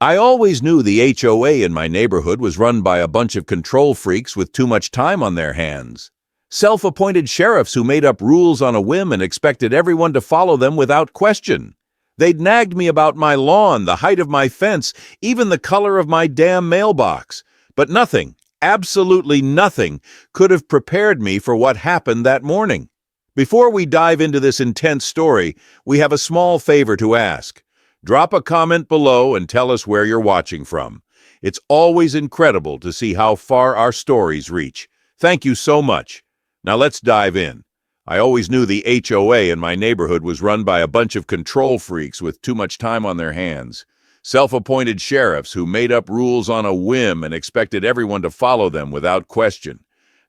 I always knew the HOA in my neighborhood was run by a bunch of control freaks with too much time on their hands. Self-appointed sheriffs who made up rules on a whim and expected everyone to follow them without question. They'd nagged me about my lawn, the height of my fence, even the color of my damn mailbox. But nothing, absolutely nothing, could have prepared me for what happened that morning. Before we dive into this intense story, we have a small favor to ask. Drop a comment below and tell us where you're watching from. It's always incredible to see how far our stories reach. Thank you so much. Now let's dive in. I always knew the HOA in my neighborhood was run by a bunch of control freaks with too much time on their hands. Self-appointed sheriffs who made up rules on a whim and expected everyone to follow them without question.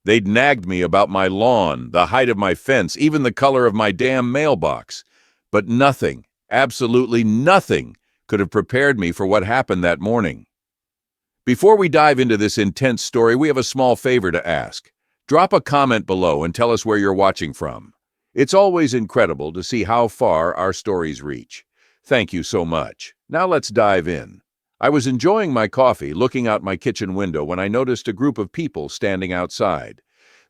They'd nagged me about my lawn, the height of my fence, even the color of my damn mailbox. But nothing, absolutely nothing, could have prepared me for what happened that morning. Before we dive into this intense story, we have a small favor to ask. Drop a comment below and tell us where you're watching from. It's always incredible to see how far our stories reach. Thank you so much. Now let's dive in. I was enjoying my coffee, looking out my kitchen window, when I noticed a group of people standing outside.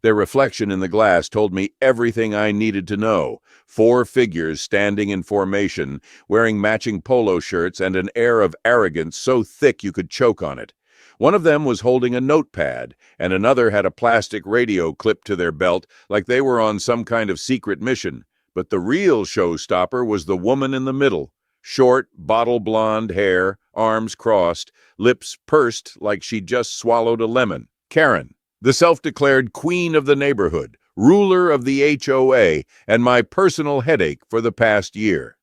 Their reflection in the glass told me everything I needed to know. 4 figures standing in formation, wearing matching polo shirts and an air of arrogance so thick you could choke on it. One of them was holding a notepad, and another had a plastic radio clipped to their belt like they were on some kind of secret mission. But the real showstopper was the woman in the middle. Short, bottle blonde hair, arms crossed, lips pursed like she'd just swallowed a lemon. Karen, the self-declared queen of the neighborhood, ruler of the HOA, and my personal headache for the past year.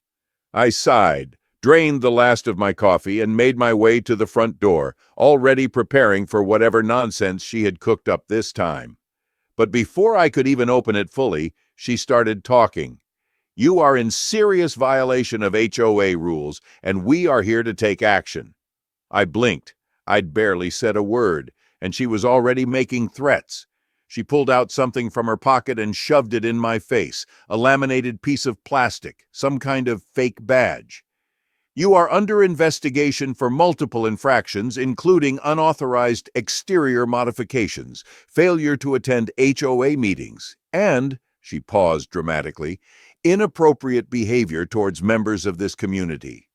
I sighed, drained the last of my coffee, and made my way to the front door, already preparing for whatever nonsense she had cooked up this time. But before I could even open it fully, she started talking. You are in serious violation of HOA rules, and we are here to take action. I blinked. I'd barely said a word, and she was already making threats. She pulled out something from her pocket and shoved it in my face, a laminated piece of plastic, some kind of fake badge. You are under investigation for multiple infractions, including unauthorized exterior modifications, failure to attend HOA meetings, and, she paused dramatically, inappropriate behavior towards members of this community.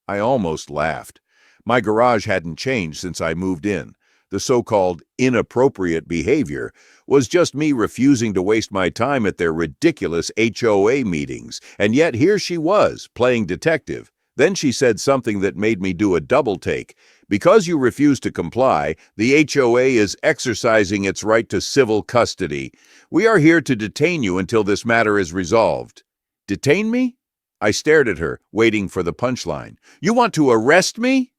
I almost laughed. My garage hadn't changed since I moved in. The so-called inappropriate behavior was just me refusing to waste my time at their ridiculous HOA meetings, and yet here she was, playing detective. Then she said something that made me do a double take. Because you refuse to comply, the HOA is exercising its right to civil custody. We are here to detain you until this matter is resolved. Detain me? I stared at her, waiting for the punchline. You want to arrest me?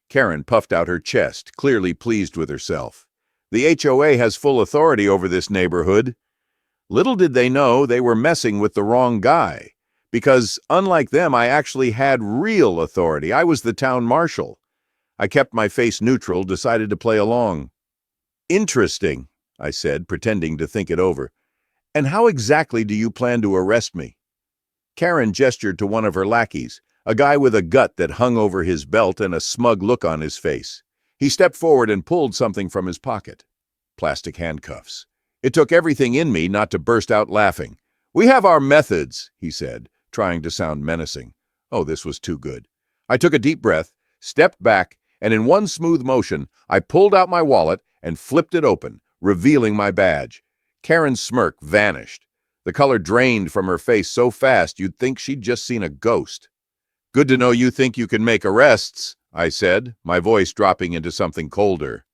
Karen puffed out her chest, clearly pleased with herself. The HOA has full authority over this neighborhood. Little did they know they were messing with the wrong guy. Because, unlike them, I actually had real authority. I was the town marshal. I kept my face neutral, decided to play along. Interesting, I said, pretending to think it over. And how exactly do you plan to arrest me? Karen gestured to one of her lackeys, a guy with a gut that hung over his belt and a smug look on his face. He stepped forward and pulled something from his pocket. Plastic handcuffs. It took everything in me not to burst out laughing. We have our methods, he said, trying to sound menacing. Oh, this was too good. I took a deep breath, stepped back, and in one smooth motion, I pulled out my wallet and flipped it open, revealing my badge. Karen's smirk vanished. The color drained from her face so fast you'd think she'd just seen a ghost. Good to know you think you can make arrests, I said, my voice dropping into something colder.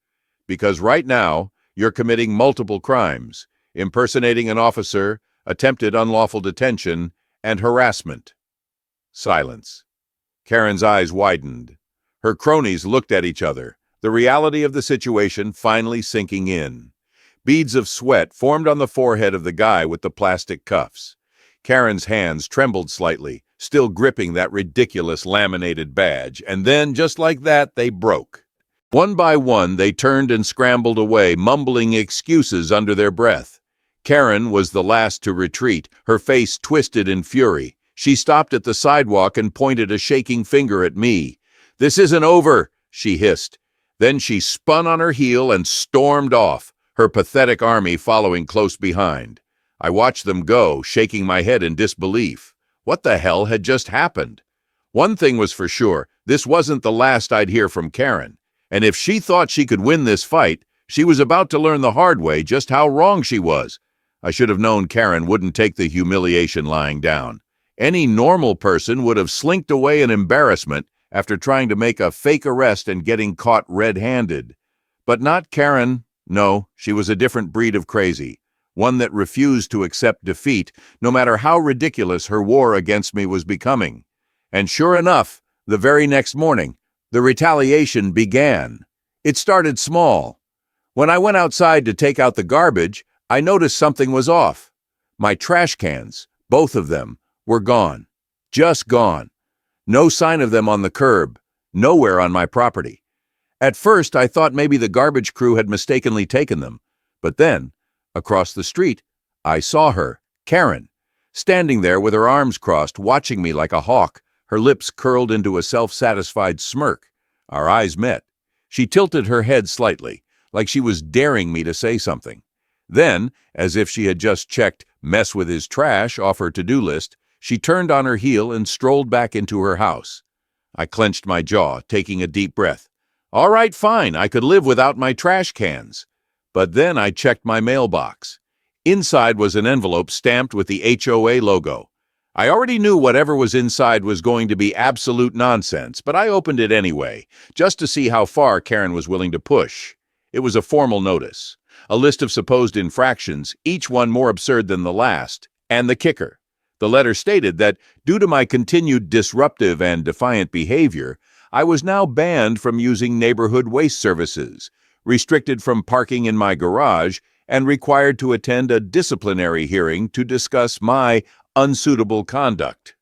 Because right now, you're committing multiple crimes, impersonating an officer, attempted unlawful detention, and harassment. Silence. Karen's eyes widened. Her cronies looked at each other, the reality of the situation finally sinking in. Beads of sweat formed on the forehead of the guy with the plastic cuffs. Karen's hands trembled slightly, still gripping that ridiculous laminated badge, and then, just like that, they broke. One by one, they turned and scrambled away, mumbling excuses under their breath. Karen was the last to retreat, her face twisted in fury. She stopped at the sidewalk and pointed a shaking finger at me. "This isn't over," she hissed. Then she spun on her heel and stormed off, her pathetic army following close behind. I watched them go, shaking my head in disbelief. What the hell had just happened? One thing was for sure, this wasn't the last I'd hear from Karen. And if she thought she could win this fight, she was about to learn the hard way just how wrong she was. I should have known Karen wouldn't take the humiliation lying down. Any normal person would have slinked away in embarrassment after trying to make a fake arrest and getting caught red-handed. But not Karen. No, she was a different breed of crazy, one that refused to accept defeat, no matter how ridiculous her war against me was becoming. And sure enough, the very next morning, the retaliation began. It started small. When I went outside to take out the garbage, I noticed something was off. My trash cans, both of them, were gone. Just gone. No sign of them on the curb, nowhere on my property. At first, I thought maybe the garbage crew had mistakenly taken them. But then, across the street, I saw her, Karen, standing there with her arms crossed, watching me like a hawk, her lips curled into a self-satisfied smirk. Our eyes met. She tilted her head slightly, like she was daring me to say something. Then, as if she had just checked "mess with his trash" off her to-do list, she turned on her heel and strolled back into her house. I clenched my jaw, taking a deep breath. All right, fine, I could live without my trash cans. But then I checked my mailbox. Inside was an envelope stamped with the HOA logo. I already knew whatever was inside was going to be absolute nonsense, but I opened it anyway, just to see how far Karen was willing to push. It was a formal notice, a list of supposed infractions, each one more absurd than the last, and the kicker. The letter stated that, due to my continued disruptive and defiant behavior, I was now banned from using neighborhood waste services, restricted from parking in my garage, and required to attend a disciplinary hearing to discuss my unsuitable conduct.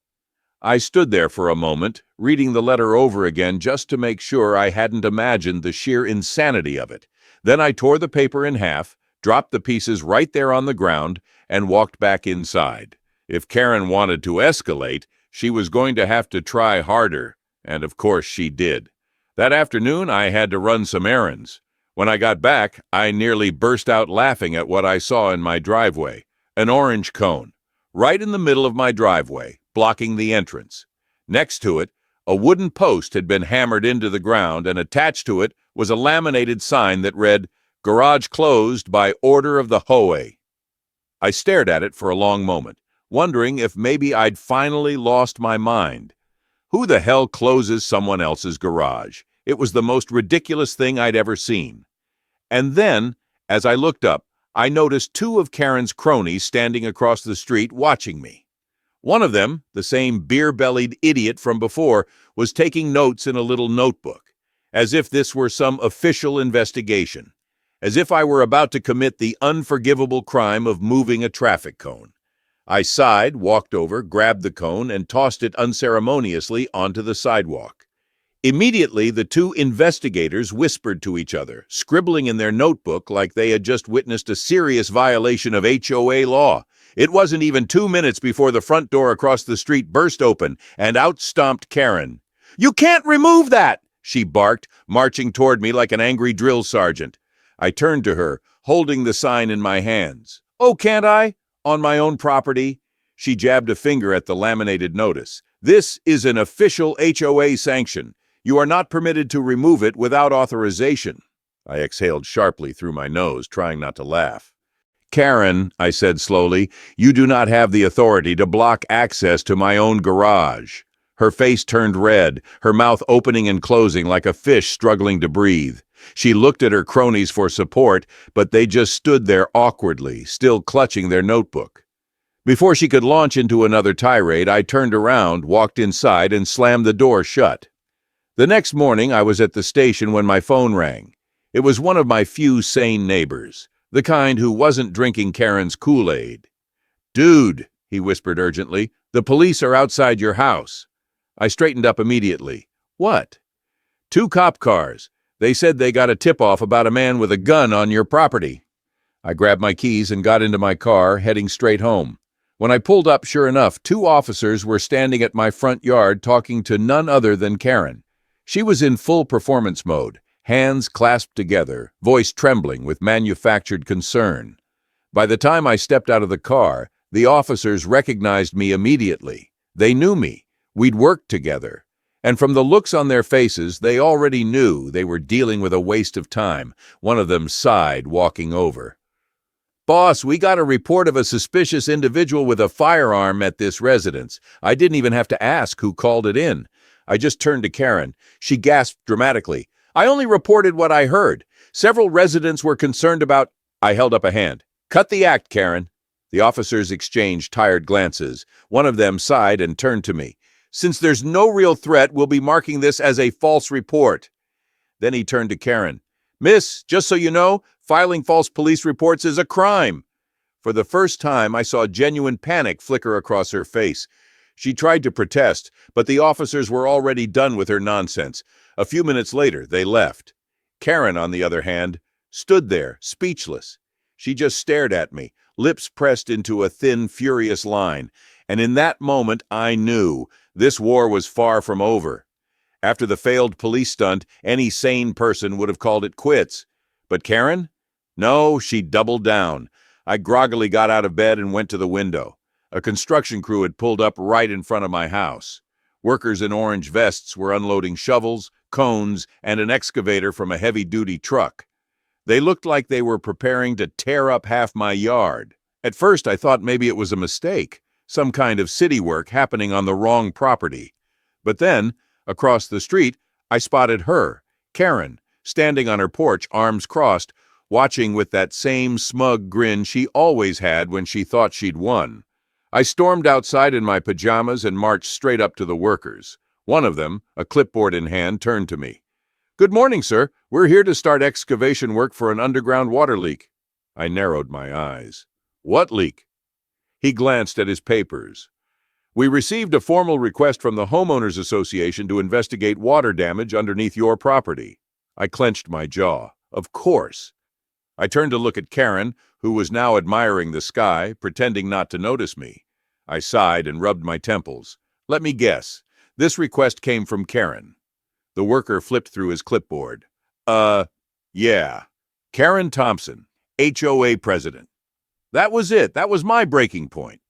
I stood there for a moment, reading the letter over again just to make sure I hadn't imagined the sheer insanity of it. Then I tore the paper in half, dropped the pieces right there on the ground, and walked back inside. If Karen wanted to escalate, she was going to have to try harder, and of course she did. That afternoon, I had to run some errands. When I got back, I nearly burst out laughing at what I saw in my driveway. An orange cone, right in the middle of my driveway, blocking the entrance. Next to it, a wooden post had been hammered into the ground, and attached to it was a laminated sign that read, "Garage closed by order of the HOA." I stared at it for a long moment, wondering if maybe I'd finally lost my mind. Who the hell closes someone else's garage? It was the most ridiculous thing I'd ever seen. And then, as I looked up, I noticed two of Karen's cronies standing across the street watching me. One of them, the same beer-bellied idiot from before, was taking notes in a little notebook, as if this were some official investigation, as if I were about to commit the unforgivable crime of moving a traffic cone. I sighed, walked over, grabbed the cone, and tossed it unceremoniously onto the sidewalk. Immediately, the two investigators whispered to each other, scribbling in their notebook like they had just witnessed a serious violation of HOA law. It wasn't even 2 minutes before the front door across the street burst open, and out stomped Karen. "You can't remove that!" she barked, marching toward me like an angry drill sergeant. I turned to her, holding the sign in my hands. "Oh, can't I? On my own property?" She jabbed a finger at the laminated notice. "This is an official HOA sanction. You are not permitted to remove it without authorization." I exhaled sharply through my nose, trying not to laugh. "Karen," I said slowly, "you do not have the authority to block access to my own garage." Her face turned red, her mouth opening and closing like a fish struggling to breathe. She looked at her cronies for support, but they just stood there awkwardly, still clutching their notebook. Before she could launch into another tirade, I turned around, walked inside, and slammed the door shut. The next morning, I was at the station when my phone rang. It was one of my few sane neighbors, the kind who wasn't drinking Karen's Kool-Aid. "Dude," he whispered urgently, "the police are outside your house." I straightened up immediately. "What?" "2 cop cars. They said they got a tip-off about a man with a gun on your property." I grabbed my keys and got into my car, heading straight home. When I pulled up, sure enough, 2 officers were standing at my front yard talking to none other than Karen. She was in full performance mode, hands clasped together, voice trembling with manufactured concern. By the time I stepped out of the car, the officers recognized me immediately. They knew me. We'd worked together. And from the looks on their faces, they already knew they were dealing with a waste of time. One of them sighed, walking over. "Boss, we got a report of a suspicious individual with a firearm at this residence. I didn't even have to ask who called it in." I just turned to Karen. She gasped dramatically. "I only reported what I heard. Several residents were concerned about—" I held up a hand. "Cut the act, Karen." The officers exchanged tired glances. One of them sighed and turned to me. "Since there's no real threat, we'll be marking this as a false report." Then he turned to Karen. "Miss, just so you know, filing false police reports is a crime." For the first time, I saw genuine panic flicker across her face. She tried to protest, but the officers were already done with her nonsense. A few minutes later, they left. Karen, on the other hand, stood there, speechless. She just stared at me, lips pressed into a thin, furious line. And in that moment, I knew this war was far from over. After the failed police stunt, any sane person would have called it quits. But Karen? No, she doubled down. I groggily got out of bed and went to the window. A construction crew had pulled up right in front of my house. Workers in orange vests were unloading shovels, cones, and an excavator from a heavy-duty truck. They looked like they were preparing to tear up half my yard. At first, I thought maybe it was a mistake, some kind of city work happening on the wrong property. But then, across the street, I spotted her, Karen, standing on her porch, arms crossed, watching with that same smug grin she always had when she thought she'd won. I stormed outside in my pajamas and marched straight up to the workers. One of them, a clipboard in hand, turned to me. "Good morning, sir. We're here to start excavation work for an underground water leak." I narrowed my eyes. "What leak?" He glanced at his papers. "We received a formal request from the Homeowners Association to investigate water damage underneath your property." I clenched my jaw. Of course. I turned to look at Karen, who was now admiring the sky, pretending not to notice me. I sighed and rubbed my temples. "Let me guess. This request came from Karen." The worker flipped through his clipboard. Yeah. Karen Thompson, HOA president." That was it. That was my breaking point.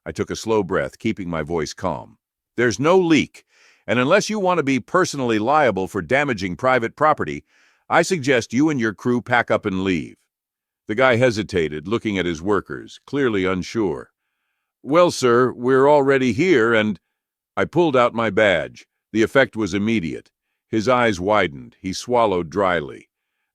I took a slow breath, keeping my voice calm. "There's no leak, and unless you want to be personally liable for damaging private property, I suggest you and your crew pack up and leave." The guy hesitated, looking at his workers, clearly unsure. "Well, sir, we're already here, and—" I pulled out my badge. The effect was immediate. His eyes widened. He swallowed dryly.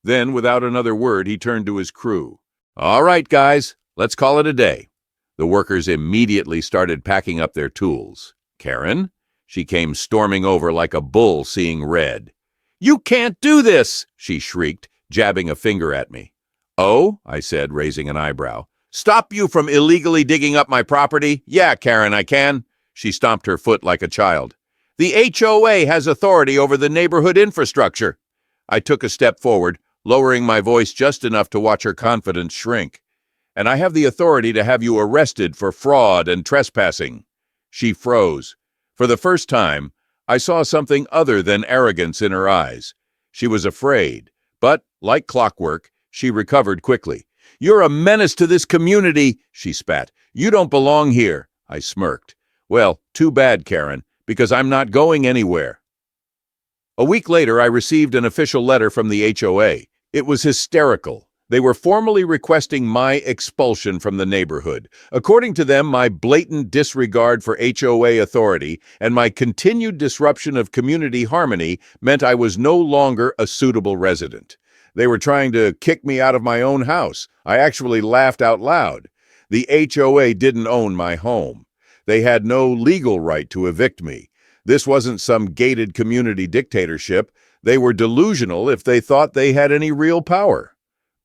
Then, without another word, he turned to his crew. "All right, guys, let's call it a day." The workers immediately started packing up their tools. "Karen?" She came storming over like a bull seeing red. "You can't do this!" she shrieked, jabbing a finger at me. "Oh?" I said, raising an eyebrow. "Stop you from illegally digging up my property? Yeah, Karen, I can." She stomped her foot like a child. "The HOA has authority over the neighborhood infrastructure." I took a step forward, lowering my voice just enough to watch her confidence shrink. "And I have the authority to have you arrested for fraud and trespassing." She froze. For the first time, I saw something other than arrogance in her eyes. She was afraid, but, like clockwork, she recovered quickly. "You're a menace to this community," she spat. "You don't belong here." I smirked. "Well, too bad, Karen, because I'm not going anywhere." A week later, I received an official letter from the HOA. It was hysterical. They were formally requesting my expulsion from the neighborhood. According to them, my blatant disregard for HOA authority and my continued disruption of community harmony meant I was no longer a suitable resident. They were trying to kick me out of my own house. I actually laughed out loud. The HOA didn't own my home. They had no legal right to evict me. This wasn't some gated community dictatorship. They were delusional if they thought they had any real power.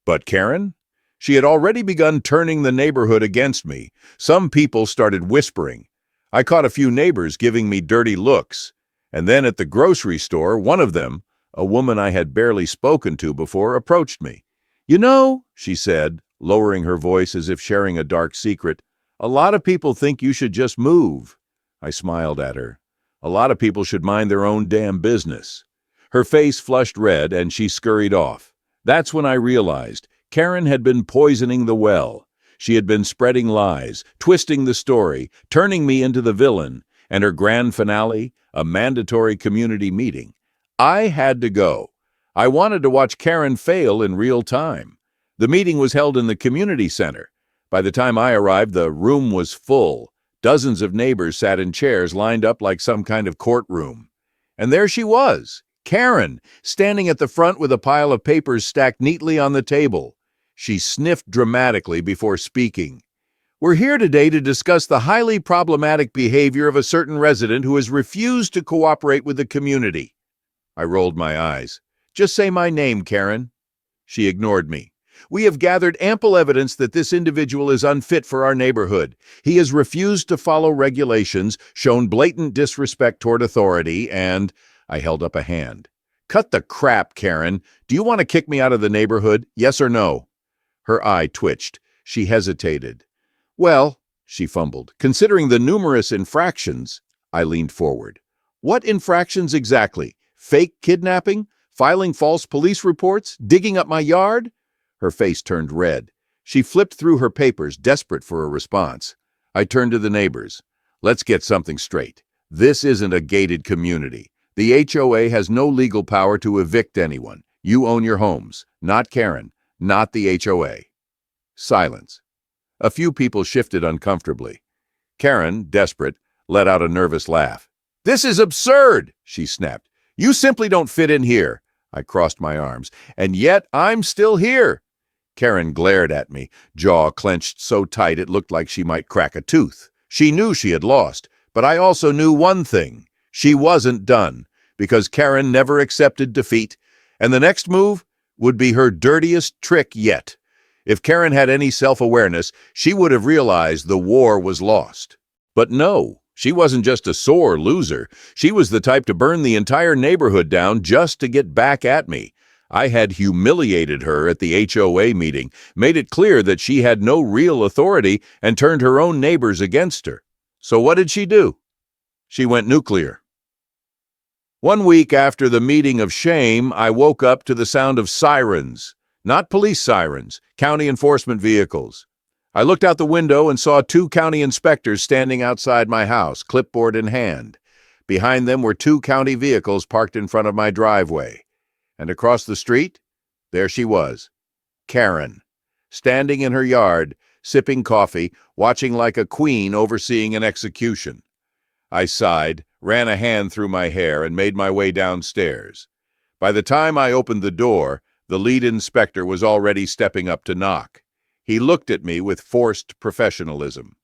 But Karen? She had already begun turning the neighborhood against me. Some people started whispering. I caught a few neighbors giving me dirty looks. And then at the grocery store, one of them, a woman I had barely spoken to before, approached me. "You know," she said, lowering her voice as if sharing a dark secret, "a lot of people think you should just move." I smiled at her. "A lot of people should mind their own damn business." Her face flushed red and she scurried off. That's when I realized Karen had been poisoning the well. She had been spreading lies, twisting the story, turning me into the villain, and her grand finale, a mandatory community meeting. I had to go. I wanted to watch Karen fail in real time. The meeting was held in the community center. By the time I arrived, the room was full. Dozens of neighbors sat in chairs lined up like some kind of courtroom. And there she was, Karen, standing at the front with a pile of papers stacked neatly on the table. She sniffed dramatically before speaking. We're here today to discuss the highly problematic behavior of a certain resident who has refused to cooperate with the community. I rolled my eyes. Just say my name, Karen. She ignored me. We have gathered ample evidence that this individual is unfit for our neighborhood. He has refused to follow regulations, shown blatant disrespect toward authority, and I held up a hand. Cut the crap, Karen. Do you want to kick me out of the neighborhood? Yes or no? Her eye twitched. She hesitated. Well, she fumbled, considering the numerous infractions. I leaned forward. What infractions exactly? Fake kidnapping? Filing false police reports? Digging up my yard? Her face turned red. She flipped through her papers, desperate for a response. I turned to the neighbors. Let's get something straight. This isn't a gated community. The HOA has no legal power to evict anyone. You own your homes, not Karen, not the HOA. Silence. A few people shifted uncomfortably. Karen, desperate, let out a nervous laugh. This is absurd, she snapped. You simply don't fit in here. I crossed my arms. And yet I'm still here. Karen glared at me, jaw clenched so tight it looked like she might crack a tooth. She knew she had lost, but I also knew one thing. She wasn't done, because Karen never accepted defeat, and the next move would be her dirtiest trick yet. If Karen had any self-awareness, she would have realized the war was lost. But no, she wasn't just a sore loser. She was the type to burn the entire neighborhood down just to get back at me. I had humiliated her at the HOA meeting, made it clear that she had no real authority, and turned her own neighbors against her. So what did she do? She went nuclear. 1 week after the meeting of shame, I woke up to the sound of sirens. Not police sirens, county enforcement vehicles. I looked out the window and saw 2 county inspectors standing outside my house, clipboard in hand. Behind them were 2 county vehicles parked in front of my driveway. And across the street, there she was, Karen, standing in her yard, sipping coffee, watching like a queen overseeing an execution. I sighed, ran a hand through my hair, and made my way downstairs. By the time I opened the door, the lead inspector was already stepping up to knock. He looked at me with forced professionalism.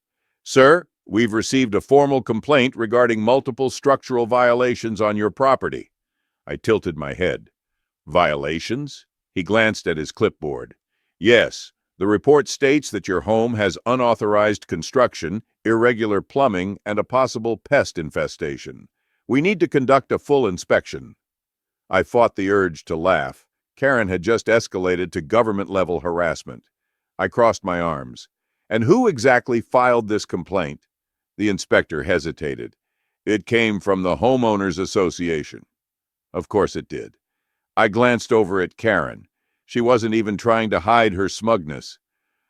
Sir, we've received a formal complaint regarding multiple structural violations on your property. I tilted my head. Violations? He glanced at his clipboard. Yes, the report states that your home has unauthorized construction, irregular plumbing, and a possible pest infestation. We need to conduct a full inspection. I fought the urge to laugh. Karen had just escalated to government-level harassment. I crossed my arms. And who exactly filed this complaint? The inspector hesitated. It came from the Homeowners Association. Of course it did. I glanced over at Karen. She wasn't even trying to hide her smugness.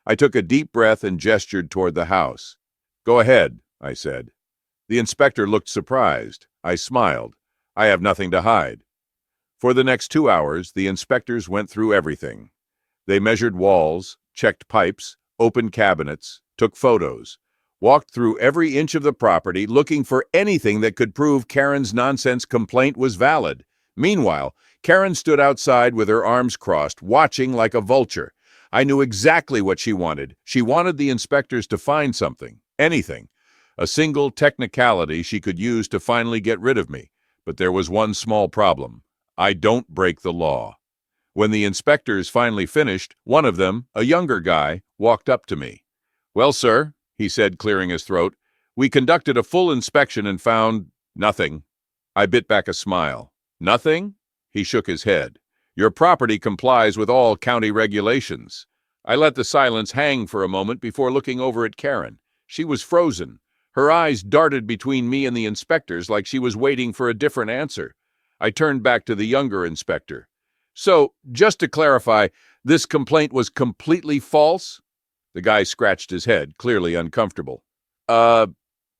I took a deep breath and gestured toward the house. Go ahead, I said. The inspector looked surprised. I smiled. I have nothing to hide. For the next 2 hours, the inspectors went through everything. They measured walls, checked pipes, opened cabinets, took photos, walked through every inch of the property looking for anything that could prove Karen's nonsense complaint was valid. Meanwhile, Karen stood outside with her arms crossed, watching like a vulture. I knew exactly what she wanted. She wanted the inspectors to find something, anything, a single technicality she could use to finally get rid of me. But there was one small problem. I don't break the law. When the inspectors finally finished, one of them, a younger guy, walked up to me. Well, sir, he said, clearing his throat, we conducted a full inspection and found nothing. I bit back a smile. Nothing? He shook his head. Your property complies with all county regulations. I let the silence hang for a moment before looking over at Karen. She was frozen. Her eyes darted between me and the inspectors like she was waiting for a different answer. I turned back to the younger inspector. So, just to clarify, this complaint was completely false? The guy scratched his head, clearly uncomfortable.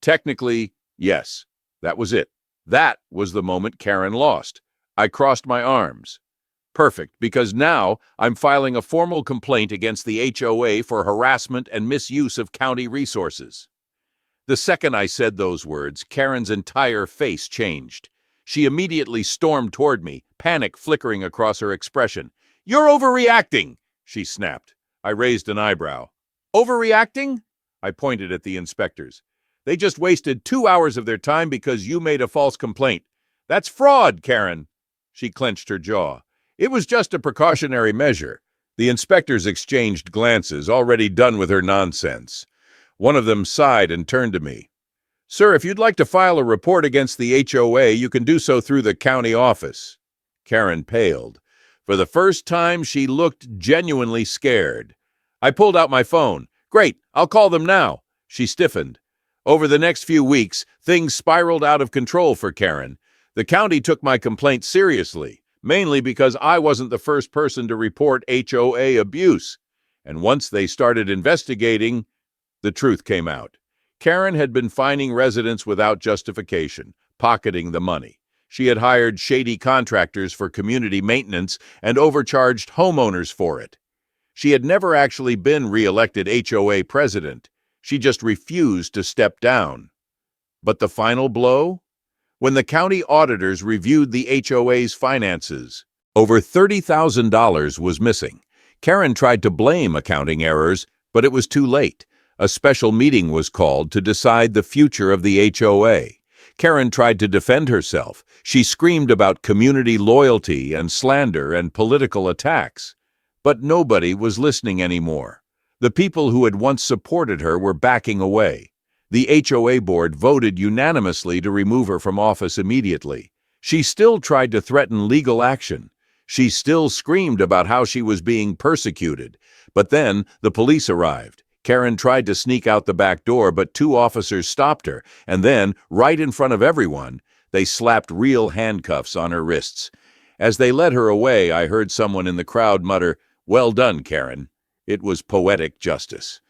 Technically, yes. That was it. That was the moment Karen lost. I crossed my arms. Perfect, because now I'm filing a formal complaint against the HOA for harassment and misuse of county resources. The second I said those words, Karen's entire face changed. She immediately stormed toward me, panic flickering across her expression. "You're overreacting!" she snapped. I raised an eyebrow. "Overreacting?" I pointed at the inspectors. "They just wasted 2 hours of their time because you made a false complaint. That's fraud, Karen." She clenched her jaw. It was just a precautionary measure. The inspectors exchanged glances, already done with her nonsense. One of them sighed and turned to me. "Sir, if you'd like to file a report against the HOA, you can do so through the county office." Karen paled. For the first time, she looked genuinely scared. I pulled out my phone. "Great, I'll call them now." She stiffened. Over the next few weeks, things spiraled out of control for Karen. The county took my complaint seriously, mainly because I wasn't the first person to report HOA abuse. And once they started investigating, the truth came out. Karen had been fining residents without justification, pocketing the money. She had hired shady contractors for community maintenance and overcharged homeowners for it. She had never actually been re-elected HOA president. She just refused to step down. But the final blow? When the county auditors reviewed the HOA's finances, over $30,000 was missing. Karen tried to blame accounting errors, but it was too late. A special meeting was called to decide the future of the HOA. Karen tried to defend herself. She screamed about community loyalty and slander and political attacks. But nobody was listening anymore. The people who had once supported her were backing away. The HOA board voted unanimously to remove her from office immediately. She still tried to threaten legal action. She still screamed about how she was being persecuted. But then the police arrived. Karen tried to sneak out the back door, but 2 officers stopped her, and then, right in front of everyone, they slapped real handcuffs on her wrists. As they led her away, I heard someone in the crowd mutter, "Well done, Karen." It was poetic justice.